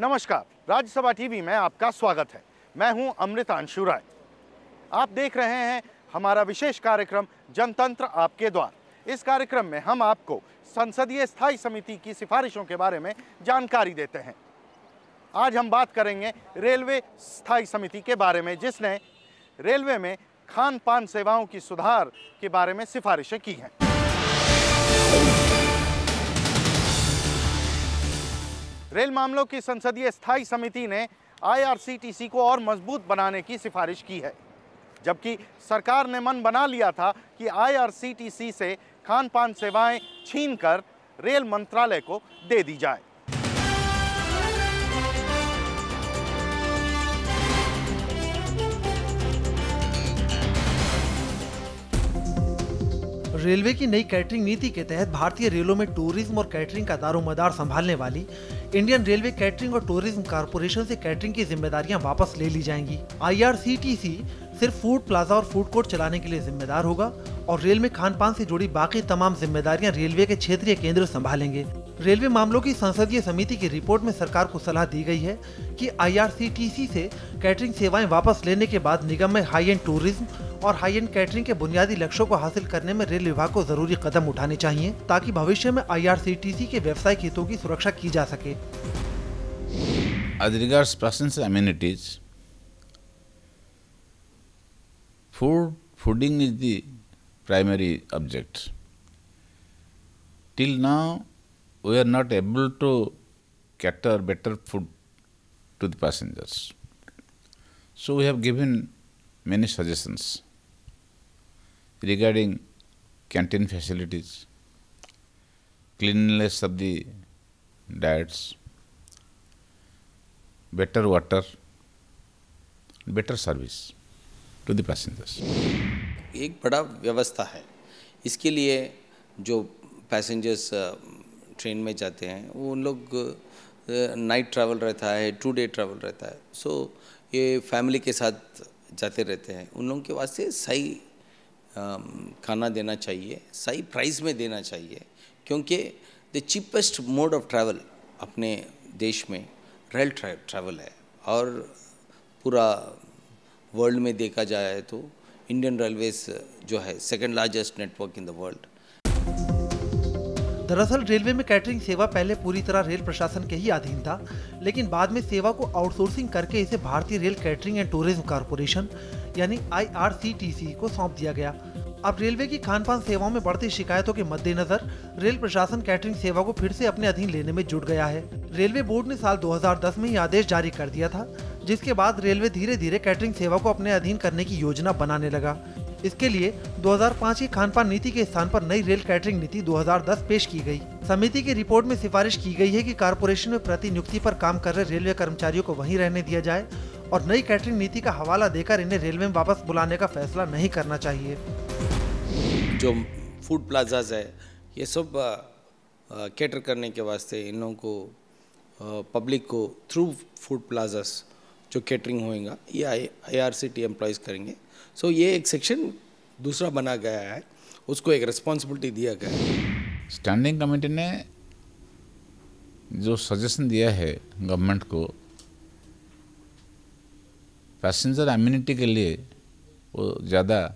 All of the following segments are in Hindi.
नमस्कार, राज्यसभा टीवी में आपका स्वागत है। मैं हूं अमृत अंशु राय। आप देख रहे हैं हमारा विशेष कार्यक्रम जनतंत्र आपके द्वार। इस कार्यक्रम में हम आपको संसदीय स्थायी समिति की सिफारिशों के बारे में जानकारी देते हैं। आज हम बात करेंगे रेलवे स्थायी समिति के बारे में, जिसने रेलवे में खान पान सेवाओं की सुधार के बारे में सिफारिशें की हैं। रेल मामलों की संसदीय स्थायी समिति ने आईआरसीटीसी को और मजबूत बनाने की सिफारिश की है, जबकि सरकार ने मन बना लिया था कि आईआरसीटीसी से खान पान सेवाएं छीनकर रेल मंत्रालय को दे दी जाए। रेलवे की नई कैटरिंग नीति के तहत भारतीय रेलों में टूरिज्म और कैटरिंग का दारोमदार संभालने वाली इंडियन रेलवे कैटरिंग और टूरिज्म कॉर्पोरेशन से कैटरिंग की जिम्मेदारियां वापस ले ली जाएंगी। आईआरसीटीसी सिर्फ फूड प्लाजा और फूड कोर्ट चलाने के लिए जिम्मेदार होगा और रेल में खान पान से जुड़ी बाकी तमाम जिम्मेदारियां रेलवे के क्षेत्रीय केंद्र संभालेंगे। रेलवे मामलों की संसदीय समिति की रिपोर्ट में सरकार को सलाह दी गई है कि आईआरसीटीसी से कैटरिंग सेवाएं वापस लेने के बाद निगम में हाई एंड टूरिज्म और हाई एंड कैटरिंग के बुनियादी लक्ष्यों को हासिल करने में रेल विभाग को जरूरी कदम उठाने चाहिए, ताकि भविष्य में आईआरसीटीसी के व्यावसायिक हितों की सुरक्षा की जा सके। As regards passenger amenities, fooding is the primary object. Till now, we are not able to cater better food to the passengers. So we have given many suggestions regarding canteen facilities, cleanliness of the diets, better water, better service to the passengers. एक बड़ा व्यवस्था है। इसके लिए जो पैसेंजर्स ट्रेन में जाते हैं वो उन लोग नाइट ट्रैवल रहता है, 2 डे ट्रैवल रहता है, सो ये फैमिली के साथ जाते रहते हैं। उन लोगों के वास्ते सही खाना देना चाहिए, सही प्राइस में देना चाहिए, क्योंकि the cheapest mode of travel अपने देश में रेल ट्रैवल है और पूरा वर्ल्ड में देखा जाए तो इंडियन रेलवेज जो है second largest network in the world. दरअसल रेलवे में कैटरिंग सेवा पहले पूरी तरह रेल प्रशासन के ही अधीन था, लेकिन बाद में सेवा को आउटसोर्सिंग करके इसे भारतीय rail catering and tourism corporation यानी आईआरसीटीसी को सौंप दिया गया। अब रेलवे की खान पान सेवाओं में बढ़ती शिकायतों के मद्देनजर रेल प्रशासन कैटरिंग सेवा को फिर से अपने अधीन लेने में जुट गया है। रेलवे बोर्ड ने साल 2010 में ही आदेश जारी कर दिया था, जिसके बाद रेलवे धीरे धीरे कैटरिंग सेवा को अपने अधीन करने की योजना बनाने लगा। इसके लिए 2005 की खान पान नीति के स्थान पर नई रेल कैटरिंग नीति 2010 पेश की गई। समिति की रिपोर्ट में सिफारिश की गई है कि कॉर्पोरेशन में प्रतिनियुक्ति पर काम कर रहे रेलवे कर्मचारियों को वहीं रहने दिया जाए और नई कैटरिंग नीति का हवाला देकर इन्हें रेलवे में वापस बुलाने का फैसला नहीं करना चाहिए। जो फूड प्लाजाज है ये सब कैटर करने के वास्ते इन लोगों को पब्लिक को थ्रू फूड प्लाजाज जो कैटरिंग होएगा ये आईआरसीटी एम्प्लॉयज़ करेंगे। सो ये एक सेक्शन दूसरा बना गया है, उसको एक रिस्पॉन्सिबिलिटी दिया गया है। स्टैंडिंग कमेटी ने जो सजेशन दिया है गवर्नमेंट को पैसेंजर एम्यूनिटी के लिए, वो ज़्यादा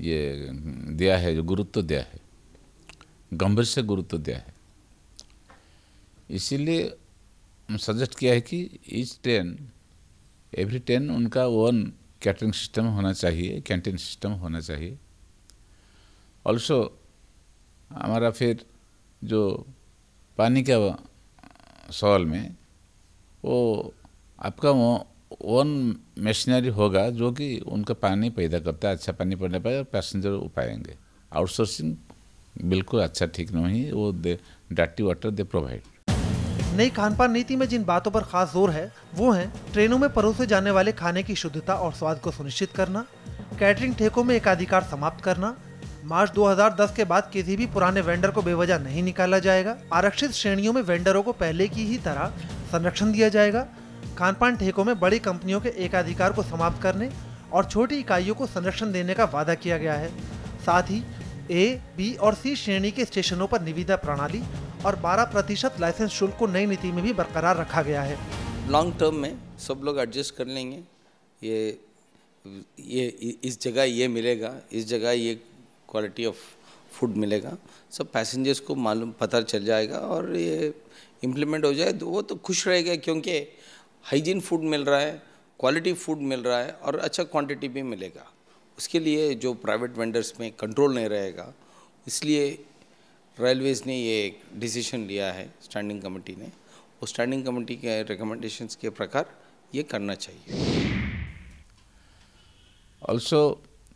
ये दिया है, जो गुरुत्व दिया है, गंभीर से गुरुत्व दिया है। इसीलिए सजेस्ट किया है कि एवरी ट्रेन उनका ओन कैटरिंग सिस्टम होना चाहिए, कैंटीन सिस्टम होना चाहिए। ऑल्सो हमारा फिर जो पानी का सवाल में वो आपका ओन मशीनरी होगा जो कि उनका पानी पैदा करता है, अच्छा पानी पड़ने पर पैसेंजर पाएंगे। आउटसोर्सिंग बिल्कुल अच्छा ठीक नहीं, वो डार्टी वाटर दे प्रोवाइड। नई खान पान नीति में जिन बातों पर खास जोर है वो हैं ट्रेनों में परोसे जाने वाले खाने की शुद्धता और स्वाद को सुनिश्चित करना, कैटरिंग ठेकों में एकाधिकार समाप्त करना, मार्च 2010 के बाद किसी भी पुराने वेंडर को बेवजह नहीं निकाला जाएगा, आरक्षित श्रेणियों में वेंडरों को पहले की ही तरह संरक्षण दिया जाएगा, खान पान ठेकों में बड़ी कंपनियों के एकाधिकार को समाप्त करने और छोटी इकाइयों को संरक्षण देने का वादा किया गया है। साथ ही ए, बी और सी श्रेणी के स्टेशनों पर निविदा प्रणाली और 12% लाइसेंस शुल्क को नई नीति में भी बरकरार रखा गया है। लॉन्ग टर्म में सब लोग एडजस्ट कर लेंगे। ये इस जगह ये मिलेगा, इस जगह ये क्वालिटी ऑफ फूड मिलेगा, सब पैसेंजर्स को मालूम पता चल जाएगा और ये इम्प्लीमेंट हो जाए तो वो तो खुश रहेगा, क्योंकि हाइजीन फूड मिल रहा है, क्वालिटी फूड मिल रहा है और अच्छा क्वांटिटी भी मिलेगा। उसके लिए जो प्राइवेट वेंडर्स में कंट्रोल नहीं रहेगा, इसलिए रेलवेज़ ने ये एक डिसीजन लिया है स्टैंडिंग कमेटी ने। वो स्टैंडिंग कमेटी के रिकमेंडेशंस के प्रकार ये करना चाहिए। Also,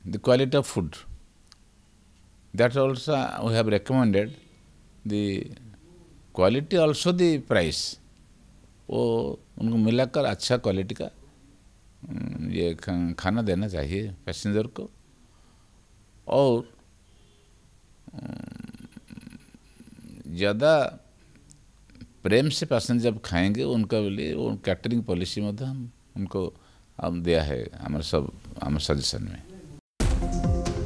the quality of food, that also we have recommended, the quality also the price, वो उनको मिलाकर अच्छा क्वालिटी का ये खाना देना चाहिए पैसेंजर को। और ज़्यादा प्रेम से पैसेंजर जब खाएंगे उनका लिए वो कैटरिंग पॉलिसी में हम उनको हम दिया है हमारे सजेशन में।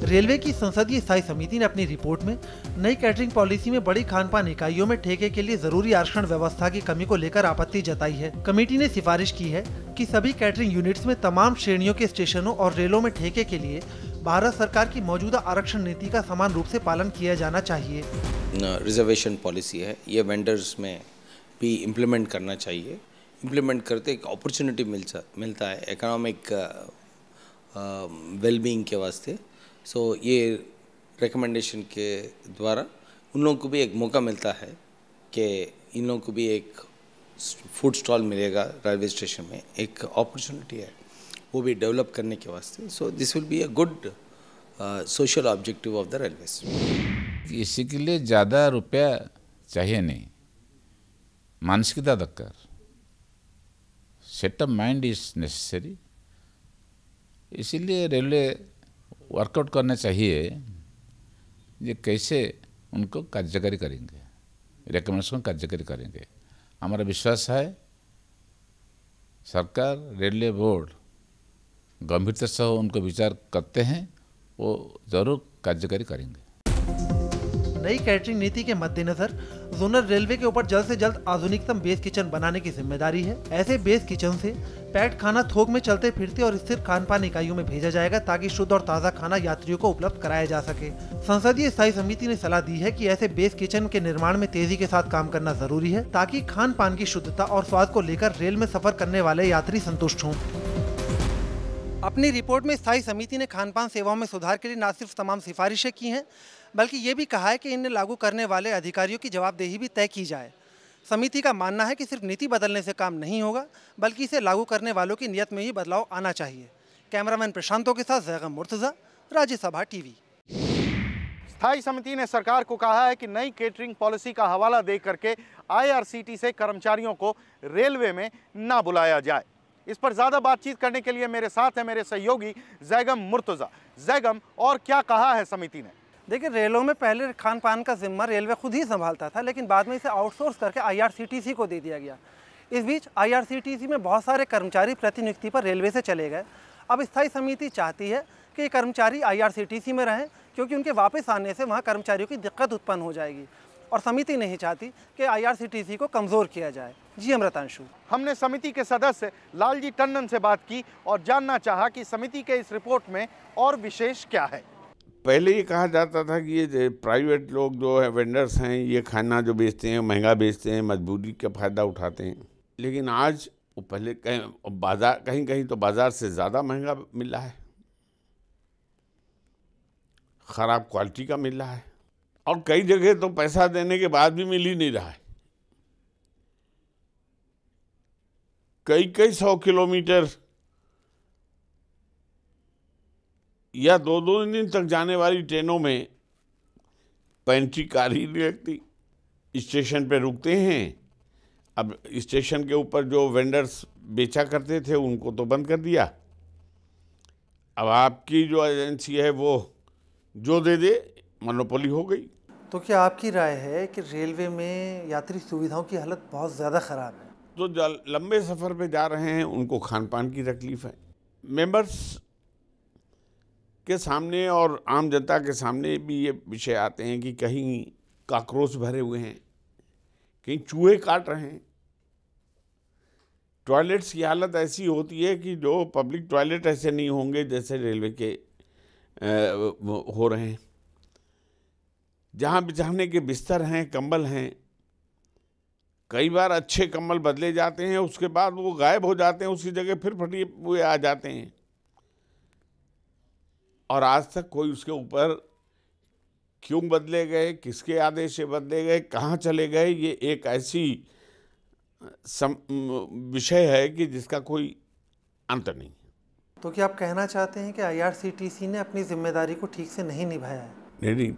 रेलवे की संसदीय स्थायी समिति ने अपनी रिपोर्ट में नई कैटरिंग पॉलिसी में बड़ी खानपान इकाइयों में ठेके के लिए जरूरी आरक्षण व्यवस्था की कमी को लेकर आपत्ति जताई है। कमेटी ने सिफारिश की है कि सभी कैटरिंग यूनिट्स में तमाम श्रेणियों के स्टेशनों और रेलों में ठेके के लिए भारत सरकार की मौजूदा आरक्षण नीति का समान रूप से पालन किया जाना चाहिए। रिजर्वेशन पॉलिसी है, ये वेंडर्स में भी इम्प्लीमेंट करना चाहिए। इम्प्लीमेंट करते एक अपॉर्चुनिटी मिलता है इकोनॉमिक वेलबींग के वास्ते। सो ये रिकमेंडेशन के द्वारा उन लोगों को भी एक मौका मिलता है कि इन लोगों को भी एक फूड स्टॉल मिलेगा रेलवे स्टेशन में, एक अपॉर्चुनिटी है वो भी डेवलप करने के वास्ते। So this will be a good social objective of the railways. इसी के लिए ज़्यादा रुपया चाहिए नहीं, मानसिकता दरकार, set of mind is necessary. इसीलिए रेलवे वर्कआउट करना चाहिए ये कैसे उनको कार्यकारी करेंगे, रिकमेंडेशन को कार्यकारी करेंगे। हमारा विश्वास है सरकार, रेलवे बोर्ड गंभीरता से उनको विचार करते हैं, वो जरूर कार्यकारी करेंगे। नई कैटरिंग नीति के मद्देनजर जोनल रेलवे के ऊपर जल्द से जल्द आधुनिकतम बेस किचन बनाने की जिम्मेदारी है। ऐसे बेस किचन से पैक्ड खाना थोक में चलते फिरते और स्थिर खानपान इकाइयों में भेजा जाएगा ताकि शुद्ध और ताज़ा खाना यात्रियों को उपलब्ध कराया जा सके। संसदीय स्थायी समिति ने सलाह दी है कि ऐसे बेस किचन के निर्माण में तेजी के साथ काम करना जरूरी है ताकि खान पान की शुद्धता और स्वाद को लेकर रेल में सफर करने वाले यात्री संतुष्ट हों। अपनी रिपोर्ट में स्थायी समिति ने खानपान सेवाओं में सुधार के लिए न सिर्फ तमाम सिफारिशें की हैं, बल्कि ये भी कहा है कि इन्हें लागू करने वाले अधिकारियों की जवाबदेही भी तय की जाए। समिति का मानना है कि सिर्फ नीति बदलने से काम नहीं होगा, बल्कि इसे लागू करने वालों की नीयत में ही बदलाव आना चाहिए। कैमरामैन प्रशांतों के साथ जैगम मुर्तजा, राज्यसभा टीवी। स्थायी समिति ने सरकार को कहा है कि नई कैटरिंग पॉलिसी का हवाला दे करके IRCTC से कर्मचारियों को रेलवे में ना बुलाया जाए। इस पर ज्यादा बातचीत करने के लिए मेरे साथ है मेरे सहयोगी जैगम मुर्तजा। जैगम, और क्या कहा है समिति ने? देखिए, रेलों में पहले खान पान का जिम्मा रेलवे खुद ही संभालता था, लेकिन बाद में इसे आउटसोर्स करके IRCTC को दे दिया गया। इस बीच IRCTC में बहुत सारे कर्मचारी प्रतिनियुक्ति पर रेलवे से चले गए। अब स्थायी समिति चाहती है कि ये कर्मचारी IRCTC में रहें, क्योंकि उनके वापस आने से वहाँ कर्मचारियों की दिक्कत उत्पन्न हो जाएगी और समिति नहीं चाहती कि IRCTC को कमज़ोर किया जाए। जी अमृतांशु। हमने समिति के सदस्य लालजी टंडन से बात की और जानना चाहा कि समिति के इस रिपोर्ट में और विशेष क्या है। पहले ये कहा जाता था कि ये प्राइवेट लोग जो है वेंडर्स हैं, ये खाना जो बेचते हैं महंगा बेचते हैं, मजबूरी का फ़ायदा उठाते हैं। लेकिन आज वो पहले कहीं कहीं तो बाज़ार से ज़्यादा महंगा मिल रहा है, ख़राब क्वालिटी का मिल रहा है, और कई जगह तो पैसा देने के बाद भी मिल ही नहीं रहा है। कई 100 किलोमीटर या 2 दिन तक जाने वाली ट्रेनों में पेंट्री कार ही नहीं लगती, स्टेशन पे रुकते हैं। अब स्टेशन के ऊपर जो वेंडर्स बेचा करते थे उनको तो बंद कर दिया। अब आपकी जो एजेंसी है वो जो दे दे, मोनोपोली हो गई। तो क्या आपकी राय है कि रेलवे में यात्री सुविधाओं की हालत बहुत ज़्यादा ख़राब है? तो लंबे सफ़र पे जा रहे हैं उनको खान पान की तकलीफ़ है। मेंबर्स के सामने और आम जनता के सामने भी ये विषय आते हैं कि कहीं कॉकरोच भरे हुए हैं, कहीं चूहे काट रहे हैं। टॉयलेट्स की हालत ऐसी होती है कि जो पब्लिक टॉयलेट ऐसे नहीं होंगे जैसे रेलवे के हो रहे हैं। जहाँ बिछाने के बिस्तर हैं, कंबल हैं, कई बार अच्छे कंबल बदले जाते हैं, उसके बाद वो गायब हो जाते हैं, उसकी जगह फिर फटे हुए आ जाते हैं, और आज तक कोई उसके ऊपर क्यों बदले गए, किसके आदेश से बदले गए, कहाँ चले गए, ये एक ऐसी विषय है कि जिसका कोई अंत नहीं। तो क्या आप कहना चाहते हैं कि IRCTC ने अपनी जिम्मेदारी को ठीक से नहीं निभाया है? नहीं,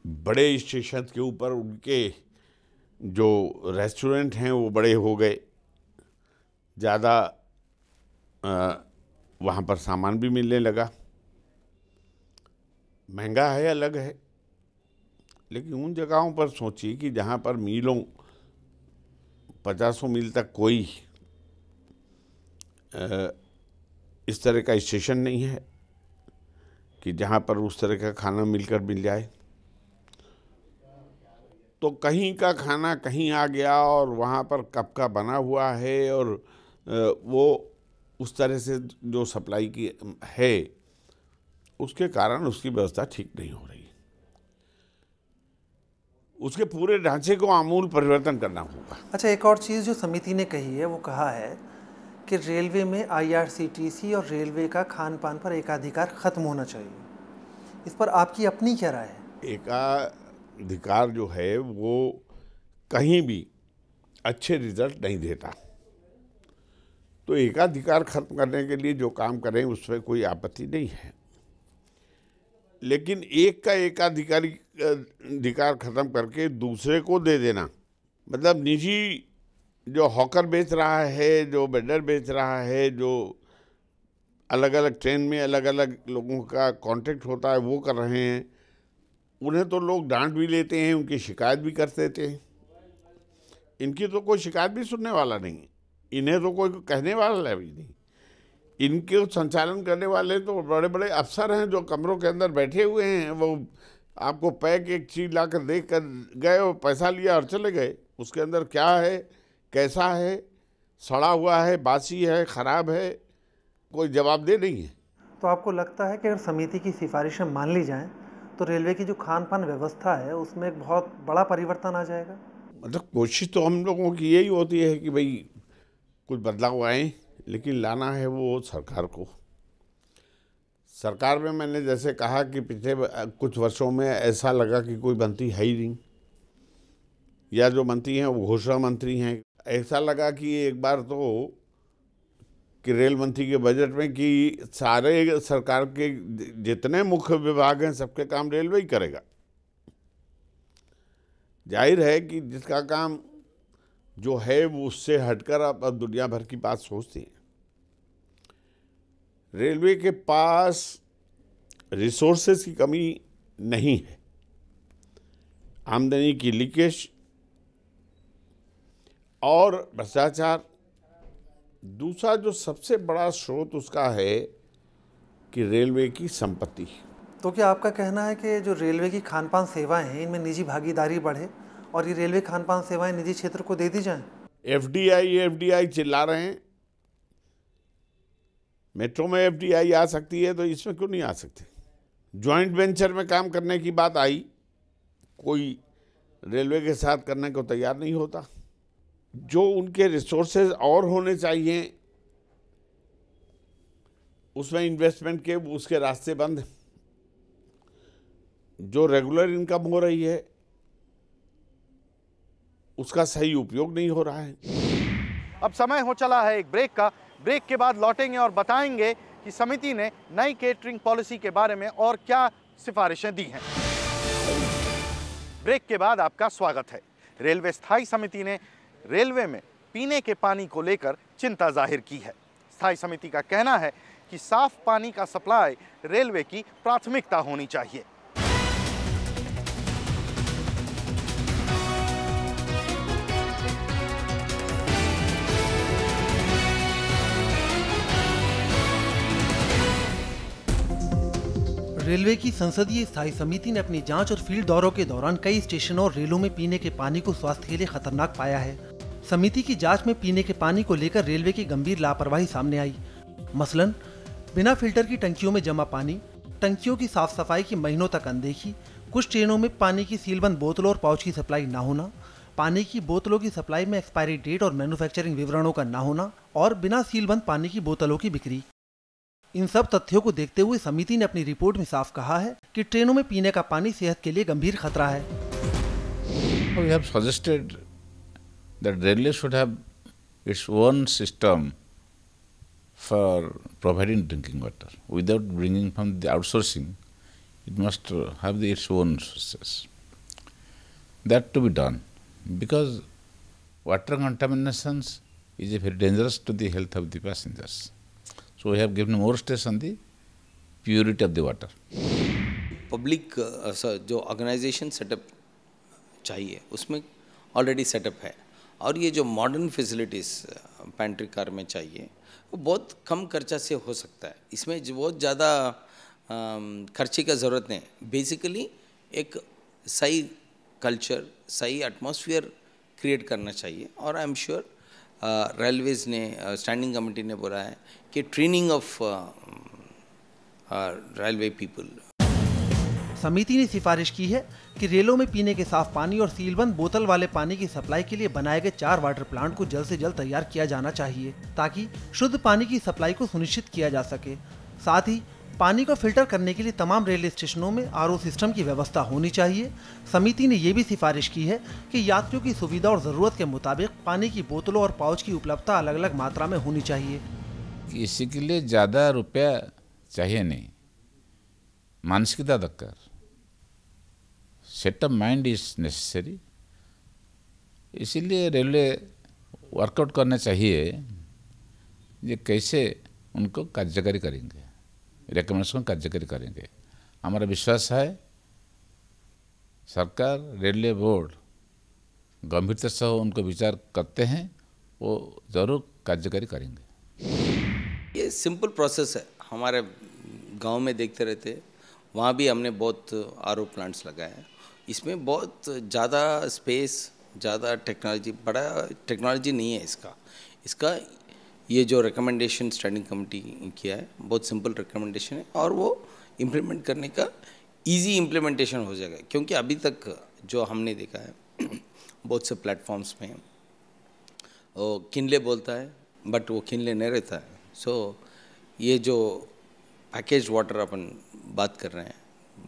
बड़े स्टेशन के ऊपर उनके जो रेस्टोरेंट हैं वो बड़े हो गए, ज़्यादा वहाँ पर सामान भी मिलने लगा। महंगा है, अलग है, लेकिन उन जगहों पर सोचिए कि जहाँ पर मीलों 50 मील तक कोई इस तरह का स्टेशन नहीं है कि जहाँ पर उस तरह का खाना मिल जाए, तो कहीं का खाना कहीं आ गया और वहाँ पर कब का बना हुआ है, और वो उस तरह से जो सप्लाई की है उसके कारण उसकी व्यवस्था ठीक नहीं हो रही। उसके पूरे ढांचे को आमूल परिवर्तन करना होगा। अच्छा, एक और चीज़ जो समिति ने कही है, वो कहा है कि रेलवे में IRCTC और रेलवे का खान पान पर एकाधिकार खत्म होना चाहिए। इस पर आपकी अपनी क्या राय है? एकाधिकार जो है वो कहीं भी अच्छे रिजल्ट नहीं देता, तो एकाधिकार खत्म करने के लिए जो काम करें उसमें कोई आपत्ति नहीं है, लेकिन एक का अधिकार खत्म करके दूसरे को दे देना, मतलब निजी जो हॉकर बेच रहा है, जो वेंडर बेच रहा है, जो अलग अलग ट्रेन में अलग अलग लोगों का कांटेक्ट होता है वो कर रहे हैं, उन्हें तो लोग डांट भी लेते हैं, उनकी शिकायत भी कर देते हैं। इनकी तो कोई शिकायत भी सुनने वाला नहीं, इन्हें तो कोई कहने वाला भी नहीं। इनके संचालन करने वाले तो बड़े बड़े अफसर हैं जो कमरों के अंदर बैठे हुए हैं, वो आपको पैक एक चीज़ ला कर देख कर गए और पैसा लिया और चले गए। उसके अंदर क्या है, कैसा है, सड़ा हुआ है, बासी है, ख़राब है, कोई जवाबदेह नहीं है। तो आपको लगता है कि अगर समिति की सिफारिशें मान ली जाएं तो रेलवे की जो खान पान व्यवस्था है उसमें एक बहुत बड़ा परिवर्तन आ जाएगा? मतलब कोशिश तो हम लोगों की यही होती है कि भाई कुछ बदलाव आए, लेकिन लाना है वो सरकार को। सरकार में मैंने जैसे कहा कि पिछले कुछ वर्षों में ऐसा लगा कि कोई मंत्री है ही नहीं, या जो मंत्री हैं वो घोषणा मंत्री हैं। ऐसा लगा कि एक बार तो कि रेल मंत्री के बजट में कि सारे सरकार के जितने मुख्य विभाग हैं सबके काम रेलवे ही करेगा। जाहिर है कि जिसका काम जो है वो उससे हटकर अब दुनिया भर की बात सोचते हैं। रेलवे के पास रिसोर्सेज की कमी नहीं है, आमदनी की लीकेज और भ्रष्टाचार दूसरा जो सबसे बड़ा स्रोत उसका है कि रेलवे की संपत्ति। तो क्या आपका कहना है कि जो रेलवे की खान पान सेवाएं हैं इनमें निजी भागीदारी बढ़े और ये रेलवे खान पान सेवाएं निजी क्षेत्र को दे दी जाएं? FDI चिल्ला रहे हैं, मेट्रो में FDI आ सकती है तो इसमें क्यों नहीं आ सकती? जॉइंट वेंचर में काम करने की बात आई, कोई रेलवे के साथ करने को तैयार नहीं होता। जो उनके रिसोर्सेज और होने चाहिए उसमें इन्वेस्टमेंट के उसके रास्ते बंद हैं। जो रेगुलर इनकम हो रही है उसका सही उपयोग नहीं हो रहा है। अब समय हो चला है एक ब्रेक का। ब्रेक के बाद लौटेंगे और बताएंगे कि समिति ने नई केटरिंग पॉलिसी के बारे में और क्या सिफारिशें दी हैं। ब्रेक के बाद आपका स्वागत है। रेलवे स्थायी समिति ने रेलवे में पीने के पानी को लेकर चिंता जाहिर की है। स्थायी समिति का कहना है कि साफ पानी का सप्लाई रेलवे की प्राथमिकता होनी चाहिए। रेलवे की संसदीय स्थायी समिति ने अपनी जांच और फील्ड दौरों के दौरान कई स्टेशनों और रेलों में पीने के पानी को स्वास्थ्य के लिए खतरनाक पाया है। समिति की जांच में पीने के पानी को लेकर रेलवे की गंभीर लापरवाही सामने आई। मसलन बिना फिल्टर की टंकियों में जमा पानी, टंकियों की साफ सफाई की महीनों तक अनदेखी, कुछ ट्रेनों में पानी की सीलबंद बोतलों और पाउच की सप्लाई न होना, पानी की बोतलों की सप्लाई में एक्सपायरी डेट और मैन्युफैक्चरिंग विवरणों का न होना और बिना सीलबंद पानी की बोतलों की बिक्री। इन सब तथ्यों को देखते हुए समिति ने अपनी रिपोर्ट में साफ कहा है कि ट्रेनों में पीने का पानी सेहत के लिए गंभीर खतरा है। We have suggested that railway should have its own system for providing drinking water without bringing from the outsourcing. It must have its own sources. That to be done because water contaminations is very dangerous to the health of the passengers. So we have given more stress on the purity of the water. Public जो ऑर्गेनाइजेशन सेटअप चाहिए उसमें ऑलरेडी सेटअप है, और ये जो मॉडर्न फैसिलिटीज़ पेंट्री कार में चाहिए वो बहुत कम खर्चा से हो सकता है। इसमें जो बहुत ज़्यादा खर्चे का ज़रूरत नहीं। बेसिकली एक सही कल्चर, सही एटमॉस्फेयर क्रिएट करना चाहिए, और आई एम श्योर रेलवेज ने स्टैंडिंग कमेटी ने बोला है कि ट्रेनिंग ऑफ रेलवे पीपल। समिति ने सिफारिश की है कि रेलों में पीने के साफ पानी और सीलबंद बोतल वाले पानी की सप्लाई के लिए बनाए गए 4 वाटर प्लांट को जल्द से जल्द तैयार किया जाना चाहिए ताकि शुद्ध पानी की सप्लाई को सुनिश्चित किया जा सके। साथ ही पानी को फिल्टर करने के लिए तमाम रेलवे स्टेशनों में आरओ सिस्टम की व्यवस्था होनी चाहिए। समिति ने ये भी सिफारिश की है कि यात्रियों की सुविधा और ज़रूरत के मुताबिक पानी की बोतलों और पाउच की उपलब्धता अलग अलग मात्रा में होनी चाहिए। इसी के लिए ज़्यादा रुपया चाहिए नहीं, मानसिकता दरकार, set of mind is necessary. इसीलिए रेलवे वर्कआउट करना चाहिए ये कैसे उनको कार्यकारी करेंगे, रिकमेंडेशन कार्यकारी करेंगे। हमारा विश्वास है सरकार, रेलवे बोर्ड गंभीरता से उनको विचार करते हैं, वो जरूर कार्यकारी करेंगे। ये सिंपल प्रोसेस है, हमारे गांव में देखते रहते, वहाँ भी हमने बहुत आरओ प्लांट्स लगाए हैं। इसमें बहुत ज़्यादा स्पेस, ज़्यादा टेक्नोलॉजी, बड़ा टेक्नोलॉजी नहीं है इसका ये जो रिकमेंडेशन स्टैंडिंग कमेटी किया है बहुत सिंपल रिकमेंडेशन है, और वो इम्प्लीमेंट करने का इजी इम्प्लीमेंटेशन हो जाएगा। क्योंकि अभी तक जो हमने देखा है बहुत से प्लेटफॉर्म्स में वो किनले बोलता है बट वो किनले नहीं रहता है। सो ये जो पैकेज वाटर अपन बात कर रहे हैं,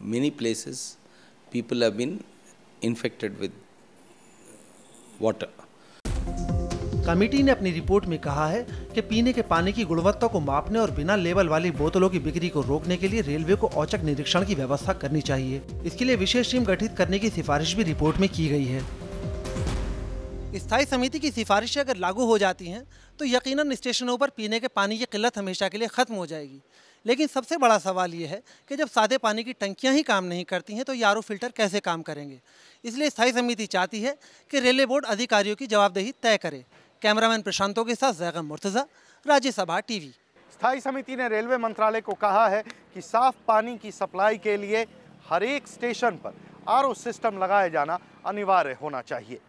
many places people have been infected with water. Committee ने अपनी रिपोर्ट में कहा है कि पीने के पानी की गुणवत्ता को मापने और बिना लेबल वाली बोतलों की बिक्री को रोकने के लिए रेलवे को औचक निरीक्षण की व्यवस्था करनी चाहिए। इसके लिए विशेष टीम गठित करने की सिफारिश भी रिपोर्ट में की गई है। स्थायी समिति की सिफारिशें अगर लागू हो जाती हैं तो यकीनन स्टेशनों पर पीने के पानी की किल्लत हमेशा के लिए खत्म हो जाएगी। लेकिन सबसे बड़ा सवाल ये है कि जब सादे पानी की टंकियां ही काम नहीं करती हैं तो ये आरओ फिल्टर कैसे काम करेंगे। इसलिए स्थायी समिति चाहती है कि रेलवे बोर्ड अधिकारियों की जवाबदेही तय करे। कैमरामैन प्रशांतों के साथ जैगम मुर्तजा, राज्यसभा टीवी। स्थायी समिति ने रेलवे मंत्रालय को कहा है कि साफ पानी की सप्लाई के लिए हर एक स्टेशन पर आरओ सिस्टम लगाया जाना अनिवार्य होना चाहिए।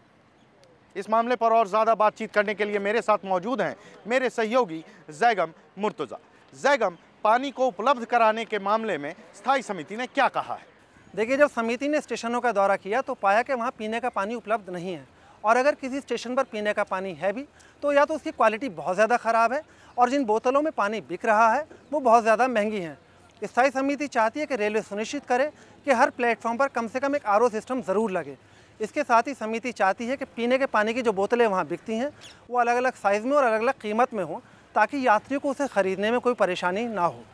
इस मामले पर और ज़्यादा बातचीत करने के लिए मेरे साथ मौजूद हैं मेरे सहयोगी जैगम मुर्तजा। जैगम, पानी को उपलब्ध कराने के मामले में स्थायी समिति ने क्या कहा है? देखिए, जब समिति ने स्टेशनों का दौरा किया तो पाया कि वहाँ पीने का पानी उपलब्ध नहीं है, और अगर किसी स्टेशन पर पीने का पानी है भी तो या तो उसकी क्वालिटी बहुत ज़्यादा ख़राब है और जिन बोतलों में पानी बिक रहा है वो बहुत ज़्यादा महंगी हैं। स्थायी समिति चाहती है कि रेलवे सुनिश्चित करे कि हर प्लेटफॉर्म पर कम से कम एक आरओ सिस्टम ज़रूर लगे। इसके साथ ही समिति चाहती है कि पीने के पानी की जो बोतलें वहाँ बिकती हैं वो अलग अलग साइज़ में और अलग अलग कीमत में हों ताकि यात्रियों को उसे ख़रीदने में कोई परेशानी ना हो।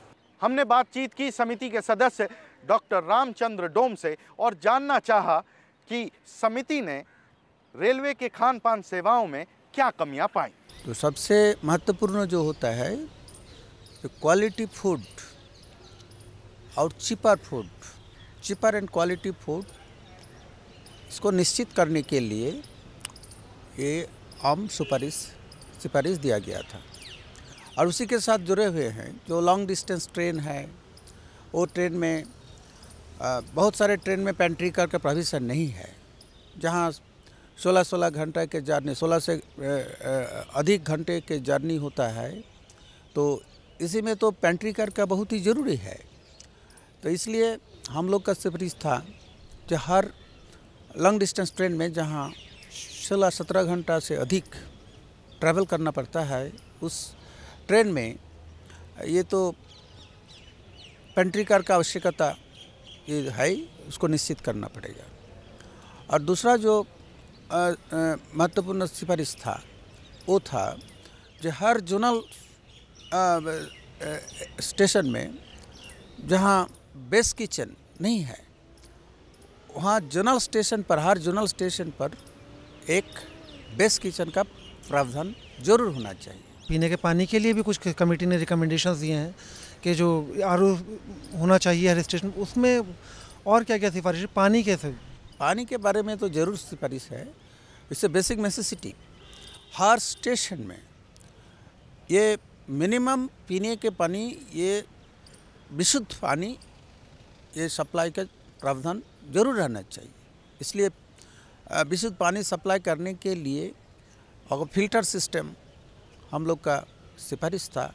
हमने बातचीत की समिति के सदस्य डॉक्टर रामचंद्र डोम से और जानना चाहा कि समिति ने रेलवे के खान पान सेवाओं में क्या कमियां पाई। तो सबसे महत्वपूर्ण जो होता है क्वालिटी फूड और चीपर एंड क्वालिटी फूड, इसको निश्चित करने के लिए ये आम सिफारिश दिया गया था। और उसी के साथ जुड़े हुए हैं जो लॉन्ग डिस्टेंस ट्रेन है, वो ट्रेन में बहुत सारे ट्रेन में पेंट्री कार का प्रोविज़न नहीं है, जहाँ 16-16 घंटे के जर्नी, 16 से अधिक घंटे के जर्नी होता है, तो इसी में तो पेंट्री कार का बहुत ही ज़रूरी है। तो इसलिए हम लोग का सिफारिश था कि हर लॉन्ग डिस्टेंस ट्रेन में जहाँ 16-17 घंटा से अधिक ट्रैवल करना पड़ता है, उस ट्रेन में ये तो पेंट्री कार का आवश्यकता ये है, उसको निश्चित करना पड़ेगा। और दूसरा जो महत्वपूर्ण सिफारिश था वो था जो हर जोनल स्टेशन में जहाँ बेस किचन नहीं है, वहाँ जोनल स्टेशन पर, हर जोनल स्टेशन पर एक बेस किचन का प्रावधान जरूर होना चाहिए। पीने के पानी के लिए भी कुछ कमेटी ने रिकमेंडेशंस दिए हैं कि जो आरओ होना चाहिए हर स्टेशन, उसमें और क्या क्या सिफारिश है? पानी कैसे? पानी के बारे में तो ज़रूर सिफारिश है। इससे बेसिक नेसेसिटी हर स्टेशन में ये मिनिमम पीने के पानी, ये विशुद्ध पानी, ये सप्लाई का प्रावधान जरूर रहना चाहिए। इसलिए विशुद्ध पानी सप्लाई करने के लिए और फिल्टर सिस्टम हम लोग का सिफारिश था,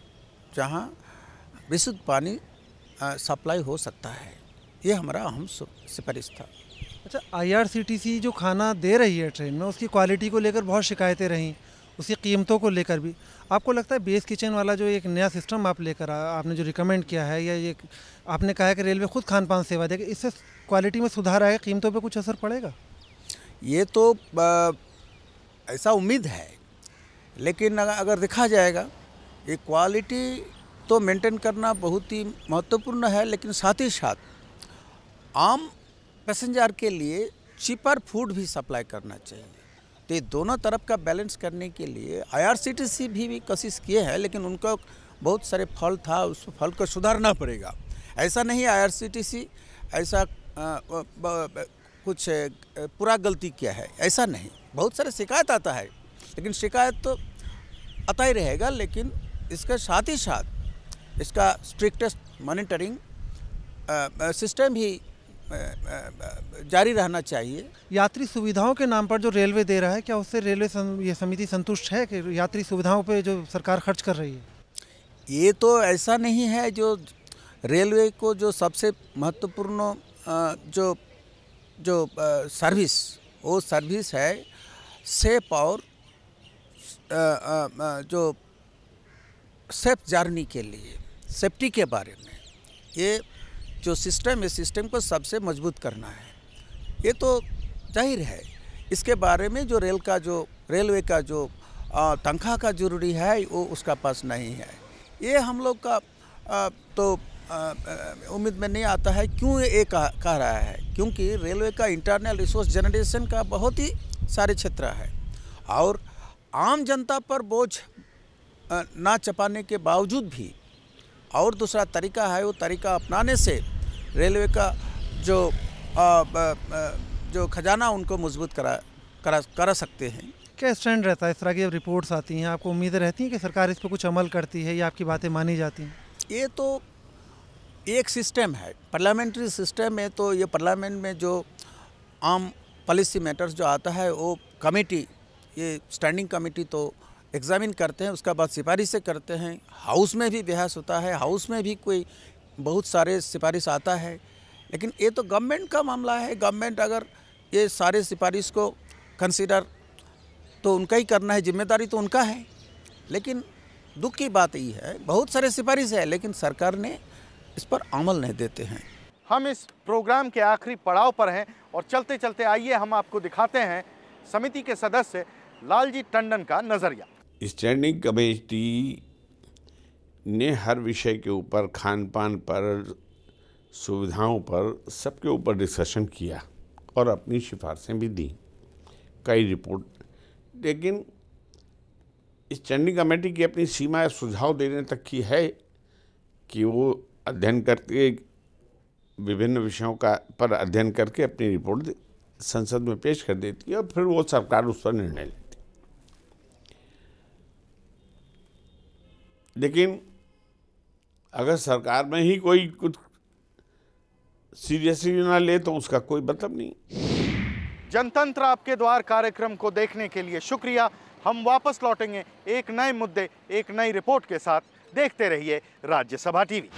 जहाँ विशुद्ध पानी सप्लाई हो सकता है। ये हमारा अहम सिफारिश था। अच्छा, आईआरसीटीसी जो खाना दे रही है ट्रेन में, उसकी क्वालिटी को लेकर बहुत शिकायतें रहीं, उसकी कीमतों को लेकर भी। आपको लगता है बेस किचन वाला जो एक नया सिस्टम आप लेकर आपने जो रिकमेंड किया है, या ये आपने कहा है कि रेलवे खुद खान पान सेवा देगा, इससे क्वालिटी में सुधार आएगा, कीमतों पे कुछ असर पड़ेगा? ये तो ऐसा उम्मीद है, लेकिन अगर देखा जाएगा, ये क्वालिटी तो मेंटेन करना बहुत ही महत्वपूर्ण है, लेकिन साथ ही साथ आम पैसेंजर के लिए चीपर फूड भी सप्लाई करना चाहिए। तो ये दोनों तरफ का बैलेंस करने के लिए आईआरसीटीसी भी कोशिश किए हैं, लेकिन उनका बहुत सारे फल था, उस फल को सुधारना पड़ेगा। ऐसा नहीं आईआरसीटीसी ऐसा कुछ पूरा गलती किया है, ऐसा नहीं। बहुत सारे शिकायत आता है, लेकिन शिकायत तो आता ही रहेगा, लेकिन इसके साथ ही साथ इसका स्ट्रिक्टेस्ट मॉनिटरिंग सिस्टम भी जारी रहना चाहिए। यात्री सुविधाओं के नाम पर जो रेलवे दे रहा है, क्या उससे रेलवे ये समिति संतुष्ट है कि यात्री सुविधाओं पे जो सरकार खर्च कर रही है? ये तो ऐसा नहीं है। जो रेलवे को जो सबसे महत्वपूर्ण जो सर्विस, वो सर्विस है सेफ और जो सेफ जर्नी के लिए, सेफ्टी के बारे में ये जो सिस्टम है, सिस्टम को सबसे मजबूत करना है। ये तो जाहिर है। इसके बारे में जो रेलवे का जो तनख्वाह का जरूरी है, वो उसका पास नहीं है। ये हम लोग का तो उम्मीद में नहीं आता है। क्यों ये कह रहा है? क्योंकि रेलवे का इंटरनल रिसोर्स जनरेशन का बहुत ही सारे क्षेत्र है, और आम जनता पर बोझ ना चपाने के बावजूद भी और दूसरा तरीका है, वो तरीका अपनाने से रेलवे का जो खजाना उनको मजबूत करा सकते हैं। क्या स्टैंड रहता है इस तरह की जब रिपोर्ट्स आती हैं? आपको उम्मीदें रहती हैं कि सरकार इस पर कुछ अमल करती है, या आपकी बातें मानी जाती हैं? ये तो एक सिस्टम है, पार्लियामेंट्री सिस्टम है। तो ये पार्लियामेंट में जो आम पॉलिसी मैटर्स जो आता है, वो कमेटी, ये स्टैंडिंग कमेटी तो एग्जामिन करते हैं, उसका बाद सिफारिशें करते हैं। हाउस में भी बहस होता है, हाउस में भी कोई बहुत सारे सिफारिश आता है। लेकिन ये तो गवर्नमेंट का मामला है। गवर्नमेंट अगर ये सारे सिफारिश को कंसीडर तो उनका ही करना है, जिम्मेदारी तो उनका है। लेकिन दुख की बात ये है, बहुत सारे सिफारिश है, लेकिन सरकार ने इस पर अमल नहीं देते हैं। हम इस प्रोग्राम के आखिरी पड़ाव पर हैं, और चलते चलते आइए हम आपको दिखाते हैं समिति के सदस्य लालजी टंडन का नजरिया। स्टैंडिंग कमेटी ने हर विषय के ऊपर, खान पान पर, सुविधाओं पर, सबके ऊपर डिस्कशन किया और अपनी सिफारिशें भी दी, कई रिपोर्ट। लेकिन स्टैंडिंग कमेटी की अपनी सीमा सुझाव देने तक की है कि वो अध्ययन करके, विभिन्न विषयों का पर अध्ययन करके अपनी रिपोर्ट संसद में पेश कर देती है, और फिर वो सरकार उस पर निर्णय लेती। लेकिन अगर सरकार में ही कोई कुछ सीरियसली ना ले तो उसका कोई मतलब नहीं। जनतंत्र आपके द्वार कार्यक्रम को देखने के लिए शुक्रिया। हम वापस लौटेंगे एक नए मुद्दे, एक नई रिपोर्ट के साथ। देखते रहिए राज्यसभा टीवी।